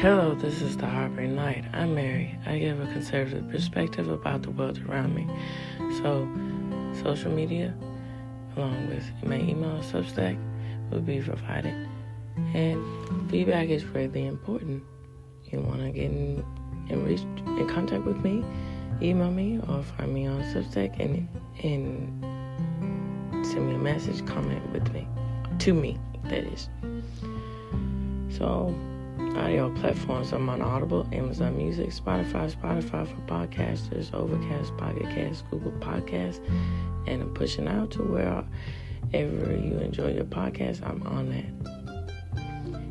Hello, this is the Harboring Light. I'm Mary. I give a conservative perspective about the world around me. So, social media, along with my email Substack, will be provided. And feedback is really important. You want to get in contact with me, email me, or find me on Substack and send me a message, comment with me. To me, that is. So, audio platforms. I'm on Audible, Amazon Music, Spotify for podcasters, Overcast, Pocket Cast, Google Podcasts, and I'm pushing out to wherever you enjoy your podcast, I'm on that.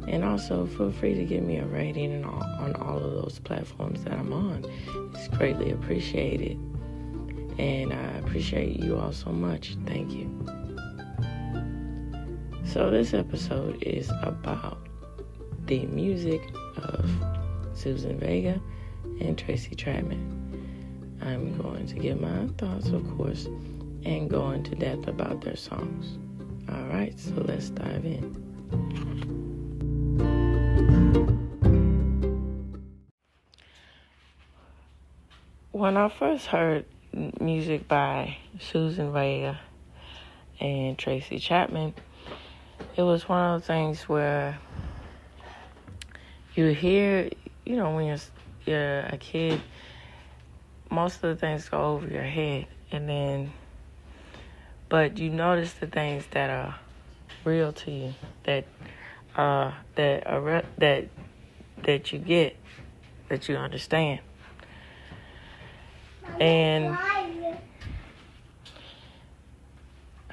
And also, feel free to give me a rating on all of those platforms that I'm on. It's greatly appreciated, and I appreciate you all so much. Thank you. So this episode is about the music of Suzanne Vega and Tracy Chapman. I'm going to give my thoughts, of course, and go into depth about their songs. All right, so let's dive in. When I first heard music by Suzanne Vega and Tracy Chapman, it was one of those things where you hear, when you're a kid, most of the things go over your head, but you notice the things that are real to you, that you get, that you understand. And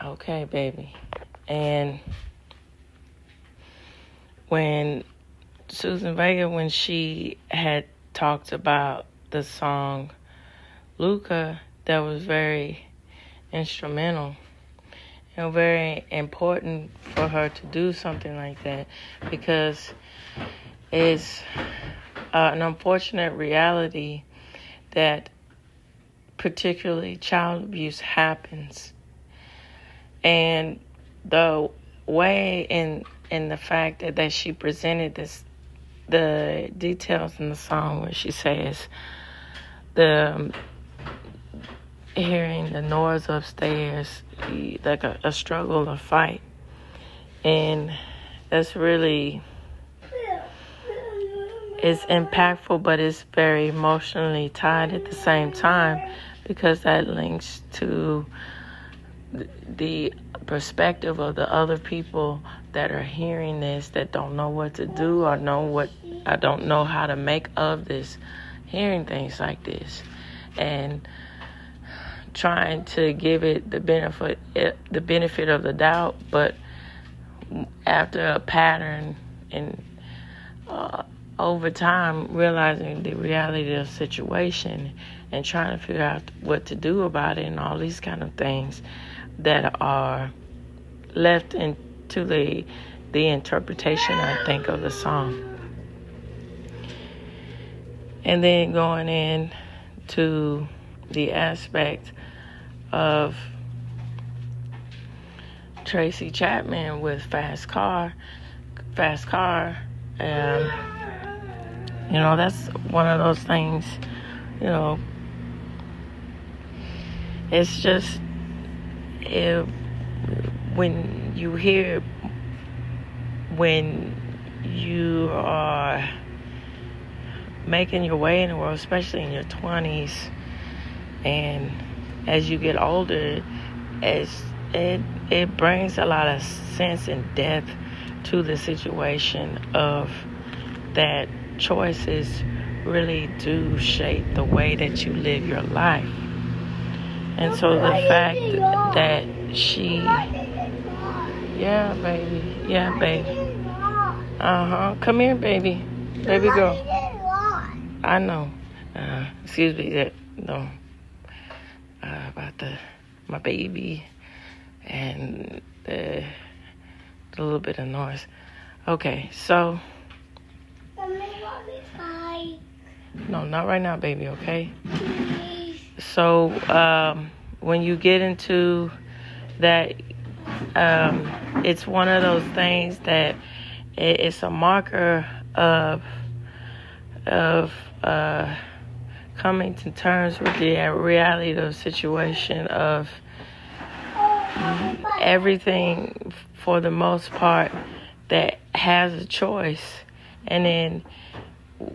okay, baby. And when Suzanne Vega, when she had talked about the song Luca, that was very instrumental and very important for her to do something like that, because it's an unfortunate reality that particularly child abuse happens. And the way in the fact that she presented the details in the song, where she says hearing the noise upstairs, like a struggle, a fight, and that's really, it's impactful, but it's very emotionally tied at the same time, because that links to the perspective of the other people that are hearing this, that don't know what to do or I don't know how to make of this, hearing things like this, and trying to give it the benefit of the doubt, but after a pattern and over time realizing the reality of the situation and trying to figure out what to do about it, and all these kind of things that are left into the interpretation, I think, of the song. And then going in to the aspect of Tracy Chapman with Fast Car. That's one of those things, it's just, when you are making your way in the world, especially in your 20s, and as you get older, it brings a lot of sense and depth to the situation of that choices really do shape the way that you live your life. And so the fact that she, yeah, baby, come here, baby girl. I know. Excuse me, about my baby and the little bit of noise. Okay, so. No, not right now, baby, okay? So, when you get into that, it's one of those things that it's a marker of of coming to terms with the reality of the situation of everything, for the most part, that has a choice. And then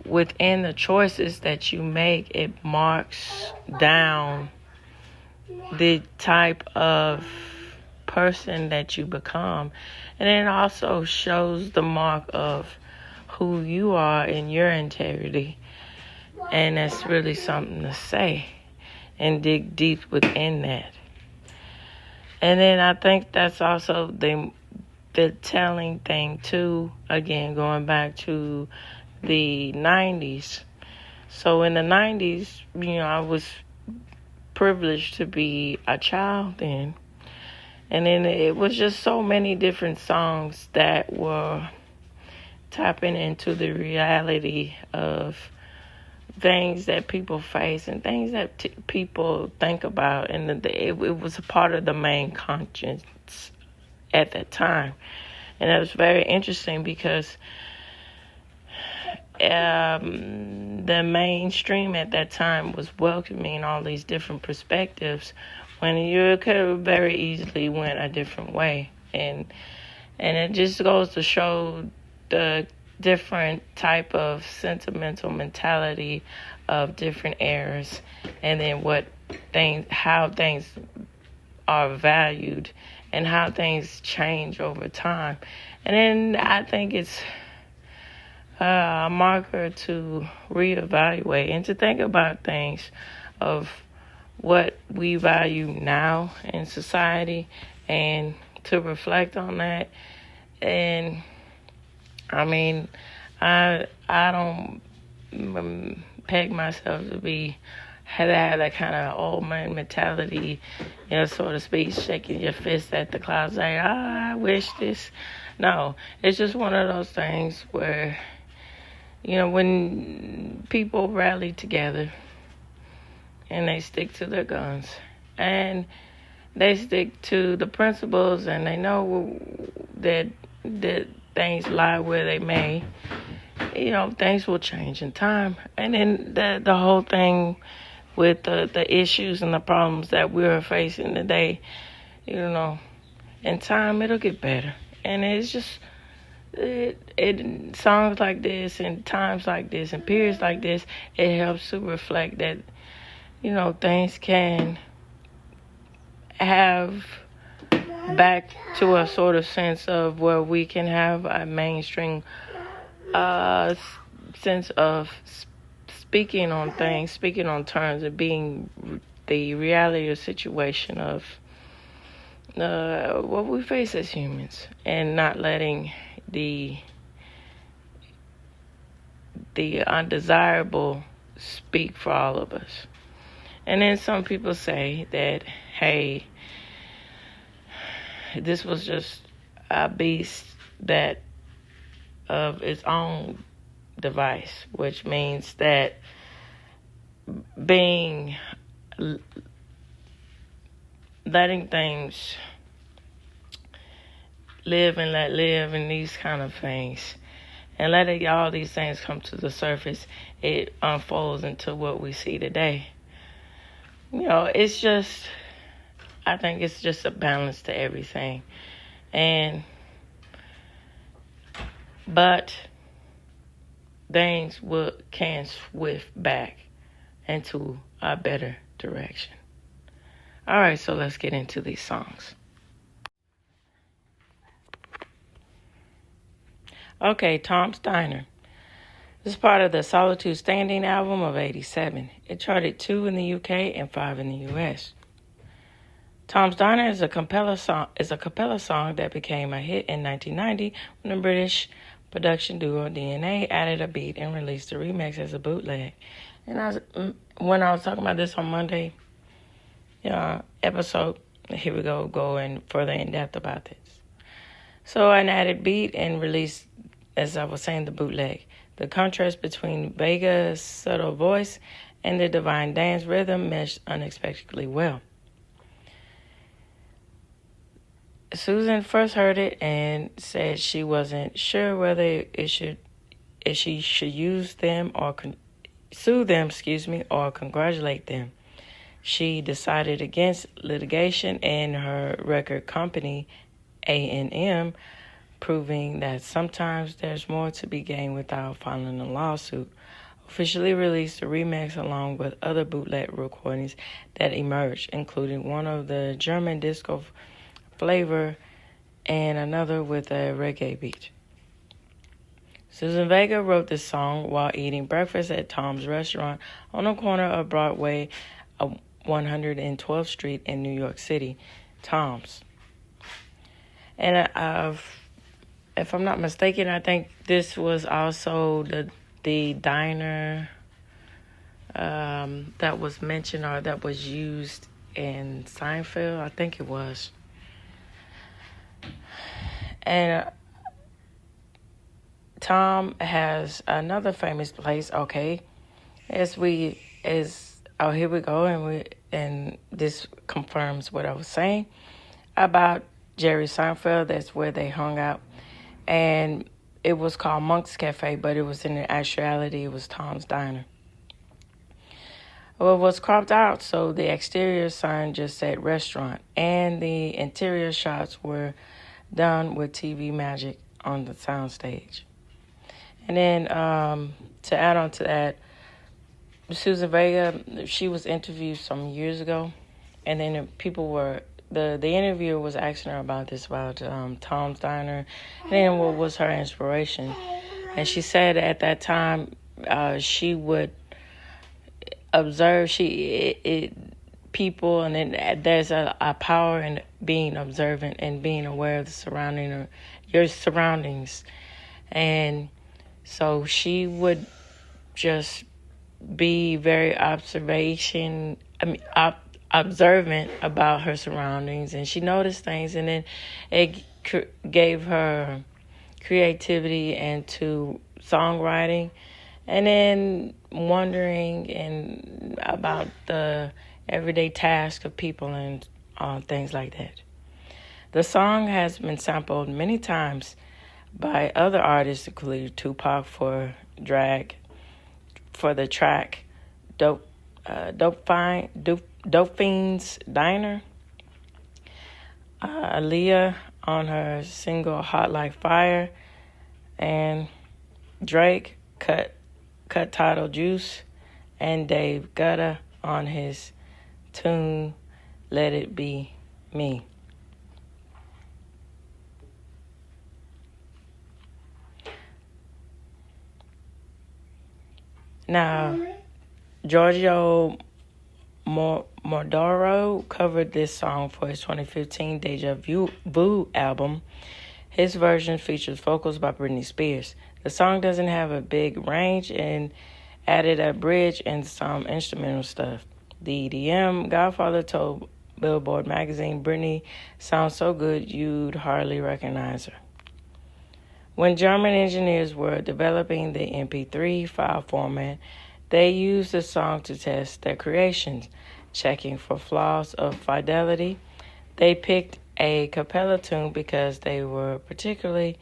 within the choices that you make, it marks down the type of person that you become. And it also shows the mark of who you are in your integrity. And that's really something to say and dig deep within that. And then I think that's also the telling thing too, again, going back to the 90s. So in the 90s, I was privileged to be a child then. And then it was just so many different songs that were tapping into the reality of things that people face and things that people think about. And it was a part of the main conscience at that time. And it was very interesting because the mainstream at that time was welcoming all these different perspectives when you could have very easily went a different way. And it just goes to show the different type of sentimental mentality of different eras, and then how things are valued and how things change over time. And then I think it's a marker to reevaluate and to think about things of what we value now in society and to reflect on that. And I mean, I don't peg myself to have that kind of old man mentality, so to speak, shaking your fist at the clouds like, I wish this. No, it's just one of those things where, when people rally together and they stick to their guns and they stick to the principles and they know that things lie where they may, things will change in time. And then the whole thing with the issues and the problems that we're facing today, in time it'll get better. And it's just it songs like this and times like this and periods like this, it helps to reflect that things can have back to a sort of sense of where we can have a mainstream sense of speaking on things, speaking on terms of being the reality of the situation of what we face as humans, and not letting the undesirable speak for all of us. And then some people say that, hey, this was just a beast that of its own device, which means that letting things live and let live and these kind of things, and letting all these things come to the surface, it unfolds into what we see today. It's just, I think it's just a balance to everything. But things can swift back into a better direction. All right, so let's get into these songs. Okay, Tom's Diner. This is part of the Solitude Standing album of '87. It charted 2 in the UK and 5 in the US. Tom's Diner is a cappella song that became a hit in 1990 when the British production duo DNA added a beat and released the remix as a bootleg. And when I was talking about this on Monday episode, here we go, going further in depth about this. So an added beat and released, as I was saying, the bootleg. The contrast between Vega's subtle voice and the divine dance rhythm meshed unexpectedly well. Suzanne first heard it and said she wasn't sure whether it if she should use them or sue them, or congratulate them. She decided against litigation, and her record company, A&M, proving that sometimes there's more to be gained without filing a lawsuit, officially released a remix along with other bootleg recordings that emerged, including one of the German disco flavor and another with a reggae beat. Suzanne Vega wrote this song while eating breakfast at Tom's restaurant on the corner of Broadway, 112th Street in New York City. Tom's. And if I'm not mistaken, I think this was also the diner that was mentioned or that was used in Seinfeld. I think it was. And Tom has another famous place. Okay, here we go, and this confirms what I was saying about Jerry Seinfeld. That's where they hung out, and it was called Monk's Cafe, but it was in actuality it was Tom's Diner. Well, it was cropped out, so the exterior sign just said restaurant, and the interior shots were done with TV magic on the soundstage. And then to add on to that, Suzanne Vega, she was interviewed some years ago, and then the interviewer was asking her about Tom's Diner, and then what was her inspiration. And she said at that time she would observe people, and then there's a power in being observant and being aware of your surroundings. And so she would just be very observant about her surroundings, and she noticed things, and then it gave her creativity into songwriting, and then wondering about the everyday task of people and things like that. The song has been sampled many times by other artists, including Tupac for the track Dope Fiend's Diner, Aaliyah on her single Hot Like Fire, and Drake cut title Juice, and Dave Guetta on his tune Let It Be Me. Now, Giorgio Moroder covered this song for his 2015 Deja Vu album. His version features vocals by Britney Spears. The song doesn't have a big range and added a bridge and some instrumental stuff. The EDM Godfather told Billboard magazine, Britney sounds so good you'd hardly recognize her. When German engineers were developing the MP3 file format, they used the song to test their creations, checking for flaws of fidelity. They picked a cappella tune because they were particularly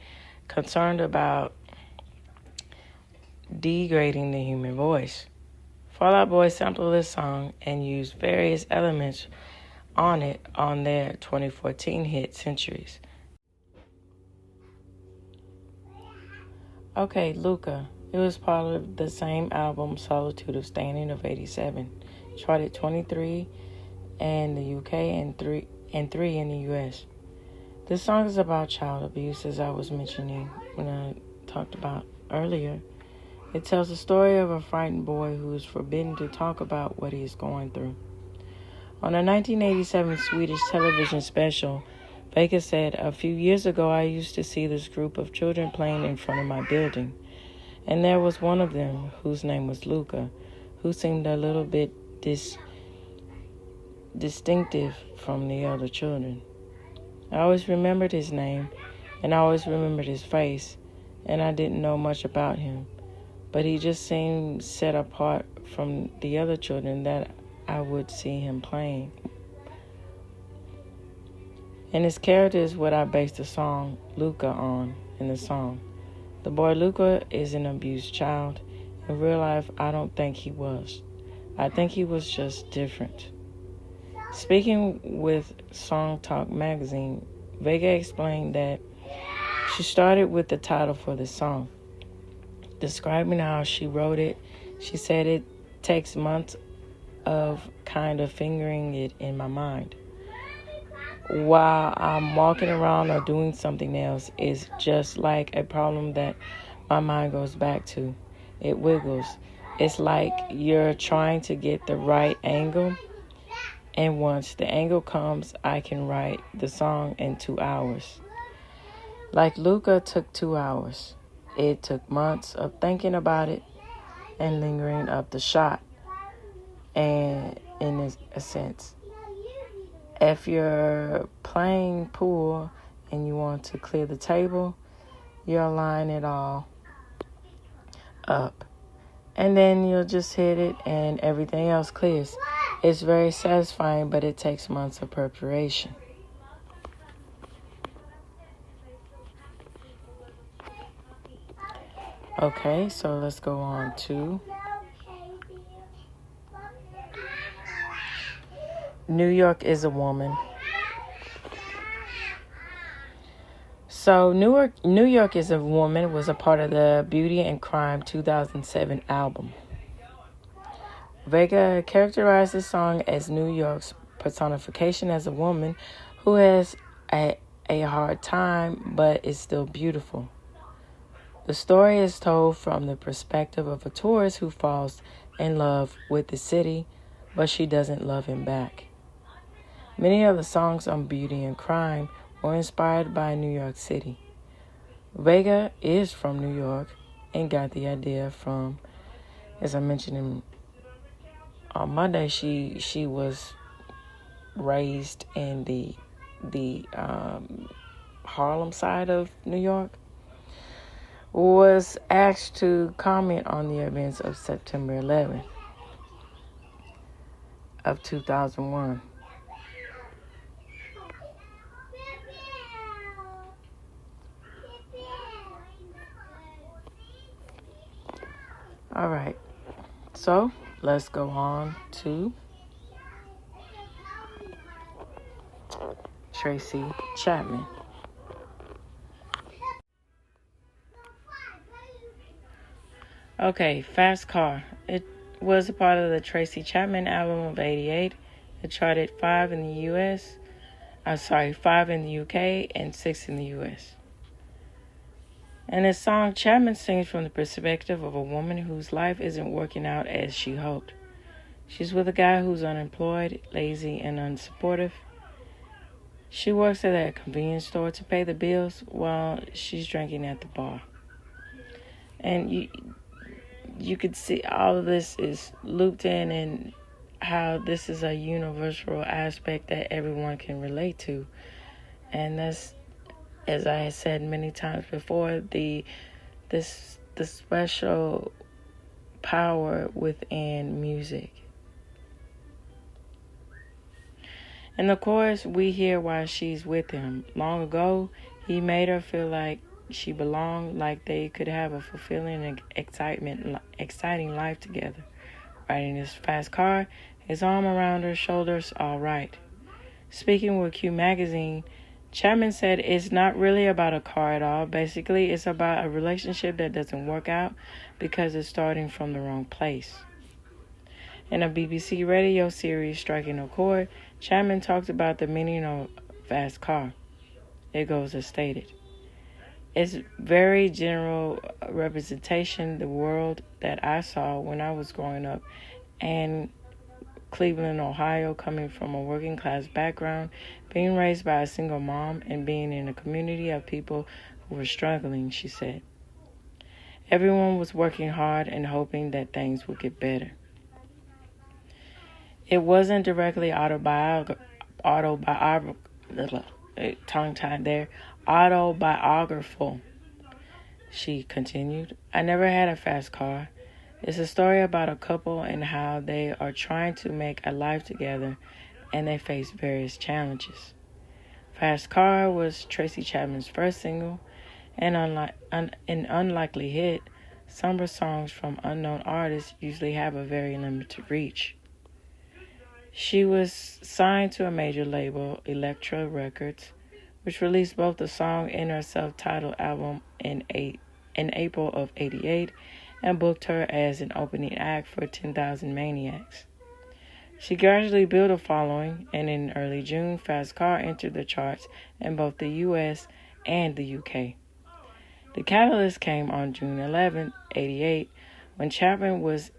concerned about degrading the human voice. Fall Out Boy sampled this song and used various elements on it on their 2014 hit Centuries. Okay, Luca. It was part of the same album, Solitude of Standing, of 87. Charted 23 in the UK and 3 in the US. This song is about child abuse, as I was mentioning when I talked about earlier. It tells the story of a frightened boy who is forbidden to talk about what he is going through. On a 1987 Swedish television special, Vega said, "A few years ago I used to see this group of children playing in front of my building. And there was one of them, whose name was Luca, who seemed a little bit distinctive from the other children. I always remembered his name, and I always remembered his face, and I didn't know much about him. But he just seemed set apart from the other children that I would see him playing. And his character is what I based the song Luca on in the song. The boy Luca is an abused child. In real life, I don't think he was. I think he was just different. Speaking with Song Talk magazine, Vega explained that she started with the title for the song. Describing how she wrote it, she said it takes months of kind of fingering it in my mind. While I'm walking around or doing something else, it's just like a problem that my mind goes back to. It wiggles. It's like you're trying to get the right angle, and once the angle comes, I can write the song in 2 hours. Like Luca took 2 hours. It took months of thinking about it and lingering up the shot. And in a sense, if you're playing pool and you want to clear the table, you'll line it all up. And then you'll just hit it and everything else clears. It's very satisfying, but it takes months of preparation. Okay, so let's go on to New York is a Woman. So New York is a Woman was a part of the Beauty and Crime 2007 album. Vega characterized the song as New York's personification as a woman who has a hard time but is still beautiful. The story is told from the perspective of a tourist who falls in love with the city, but she doesn't love him back. Many of the songs on Beauty and Crime were inspired by New York City. Vega is from New York and got the idea from, as I mentioned on Monday, she was raised in the Harlem side of New York. Was asked to comment on the events of September 11th of 2001. All right, so let's go on to Tracy Chapman. Okay, Fast Car. It was a part of the Tracy Chapman album of '88. It charted 5 in the U.S. 5 in the U.K. and 6 in the U.S. And this song, Chapman sings from the perspective of a woman whose life isn't working out as she hoped. She's with a guy who's unemployed, lazy, and unsupportive. She works at a convenience store to pay the bills while she's drinking at the bar. And you could see all of this is looped in and how this is a universal aspect that everyone can relate to. And that's, as I had said many times before, the special power within music. In the chorus, we hear why she's with him. Long ago, he made her feel like she belonged, like they could have a fulfilling and exciting life together. Riding his fast car, his arm around her shoulders, all right. Speaking with Q Magazine, Chapman said it's not really about a car at all. Basically, it's about a relationship that doesn't work out because it's starting from the wrong place. In a BBC radio series, Striking a Chord, Chapman talked about the meaning of fast car. It goes as stated. It's very general representation, the world that I saw when I was growing up, and Cleveland, Ohio, coming from a working class background, being raised by a single mom, and being in a community of people who were struggling, she said. Everyone was working hard and hoping that things would get better. It wasn't directly autobiographical, she continued. I never had a fast car. It's a story about a couple and how they are trying to make a life together and they face various challenges. Fast Car was Tracy Chapman's first single, An unlikely hit, summer songs from unknown artists usually have a very limited reach. She was signed to a major label, Elektra Records, which released both the song and her self-titled album in April of '88 and booked her as an opening act for 10,000 Maniacs. She gradually built a following, and in early June, Fast Car entered the charts in both the U.S. and the U.K. The catalyst came on June 11, '88, when Chapman was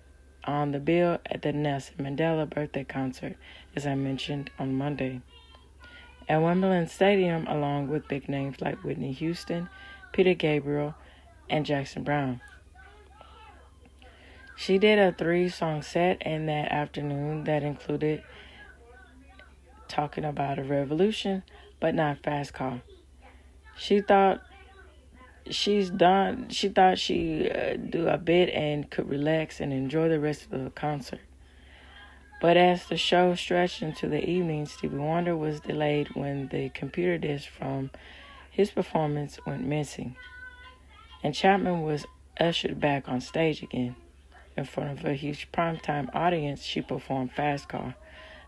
on the bill at the Nelson Mandela birthday concert, as I mentioned on Monday, at Wimbledon Stadium, along with big names like Whitney Houston, Peter Gabriel, and Jackson Browne. She did a 3-song set in that afternoon that included Talking About a Revolution, but not Fast Car. She thought she'd do a bit and could relax and enjoy the rest of the concert. But as the show stretched into the evening, Stevie Wonder was delayed when the computer disk from his performance went missing, and Chapman was ushered back on stage again. In front of a huge primetime audience, she performed Fast Car,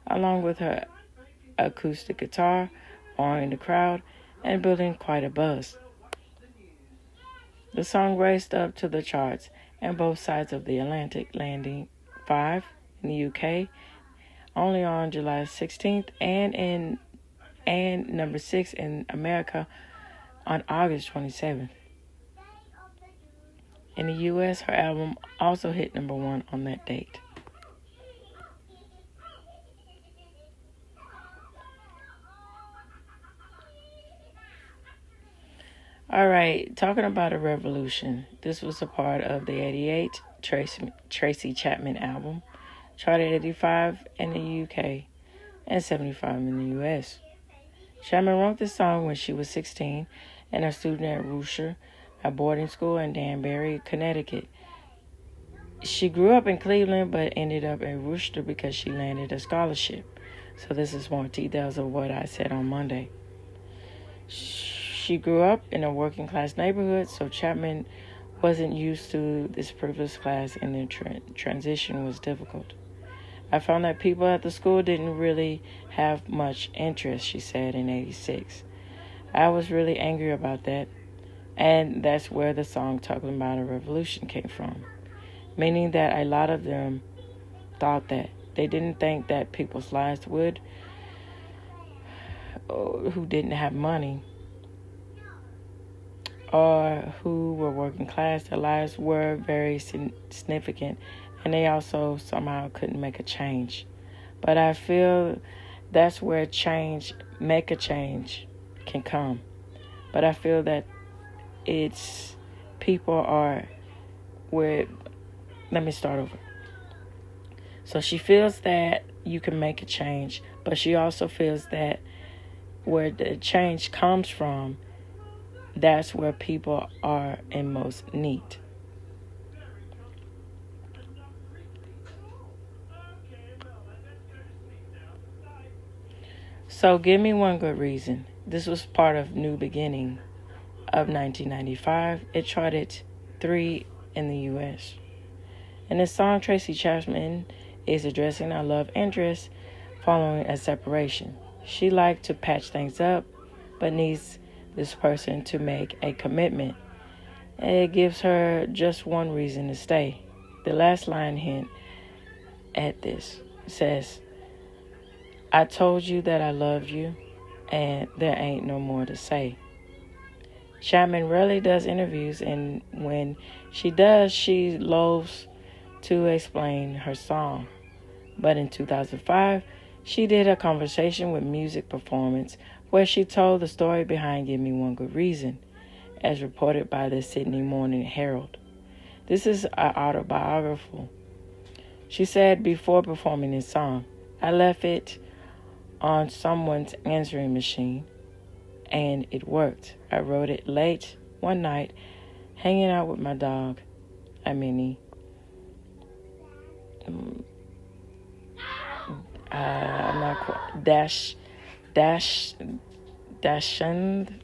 along with her acoustic guitar, awing the crowd and building quite a buzz. The song raced up to the charts on both sides of the Atlantic, landing 5 in the UK only on July 16th and number 6 in America on August 27th. In the U.S., her album also hit number 1 on that date. All right, talking about a revolution. This was a part of the '88 Tracy Chapman album, charted 85 in the UK and 75 in the US. Chapman wrote this song when she was 16 and a student at Rusher, a boarding school in Danbury, Connecticut. She grew up in Cleveland but ended up in Worcester because she landed a scholarship. So this is more details of what I said on Monday. She grew up in a working class neighborhood, so Chapman wasn't used to this privileged class, and the transition was difficult. I found that people at the school didn't really have much interest, she said in '86. I was really angry about that, and that's where the song Talking About a Revolution came from, meaning that a lot of them thought that. They didn't think that people's lives would, who didn't have money, or who were working class, their lives were very significant, and they also somehow couldn't make a change. But I feel that's where make a change can come. But I feel that it's people are where, let me start over. So she feels that you can make a change, but she also feels that where the change comes from, that's where people are in most need. So give me one good reason. This was part of New Beginning of 1995. It charted 3 in the U.S. In this song, Tracy Chapman is addressing a love interest following a separation. She liked to patch things up, but needs this person to make a commitment. It gives her just one reason to stay. The last line hint at this says, I told you that I loved you, and there ain't no more to say. Chapman rarely does interviews, and when she does, she loathes to explain her song. But in 2005, she did a conversation with Music Performance where she told the story behind Give Me One Good Reason, as reported by the Sydney Morning Herald. This is autobiographical. She said before performing this song, I left it on someone's answering machine, and it worked. I wrote it late one night, hanging out with my dog, Minnie. I'm not quite, Dashand,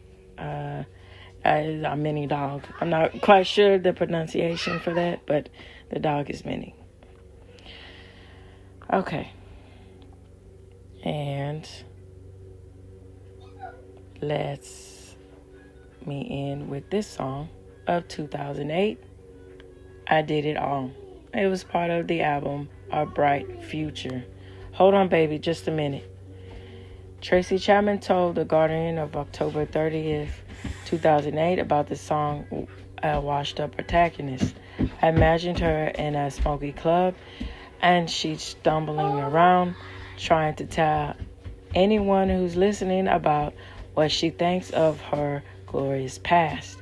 A mini dog. I'm not quite sure the pronunciation for that, but the dog is Minnie. Okay. And let's me end with this song of 2008. I Did It All. It was part of the album Our Bright Future. Hold on, baby, just a minute. Tracy Chapman told The Guardian of October 30th, 2008 about the song Washed Up Protagonist. I imagined her in a smoky club and she's stumbling around trying to tell anyone who's listening about what she thinks of her glorious past.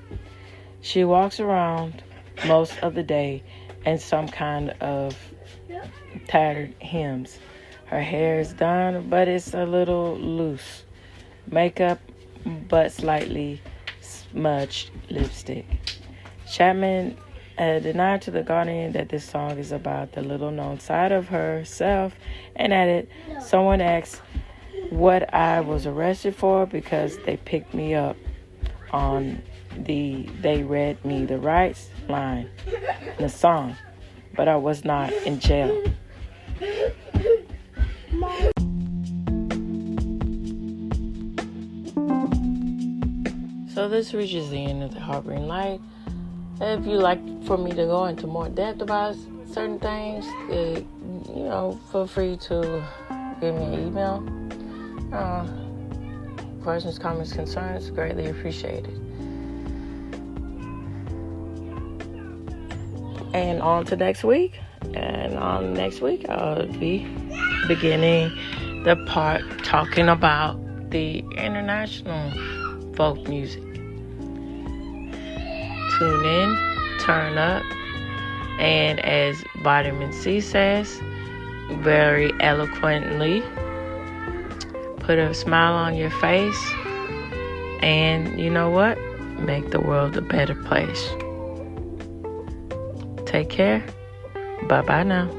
She walks around most of the day in some kind of tattered hems. Her hair is done, but it's a little loose. Makeup, but slightly smudged lipstick. Chapman denied to The Guardian that this song is about the little-known side of herself and added, someone asked what I was arrested for because they picked me up on they read me the rights line in the song, but I was not in jail. So this reaches the end of the Harboring Light. If you'd like for me to go into more depth about certain things, feel free to give me an email. Questions, comments, concerns, greatly appreciated. And on to next week. And on next week, I'll be beginning the part talking about the international folk music. Tune in, turn up, and as Vitamin C says, very eloquently, put a smile on your face, and you know what? Make the world a better place. Take care. Bye-bye now.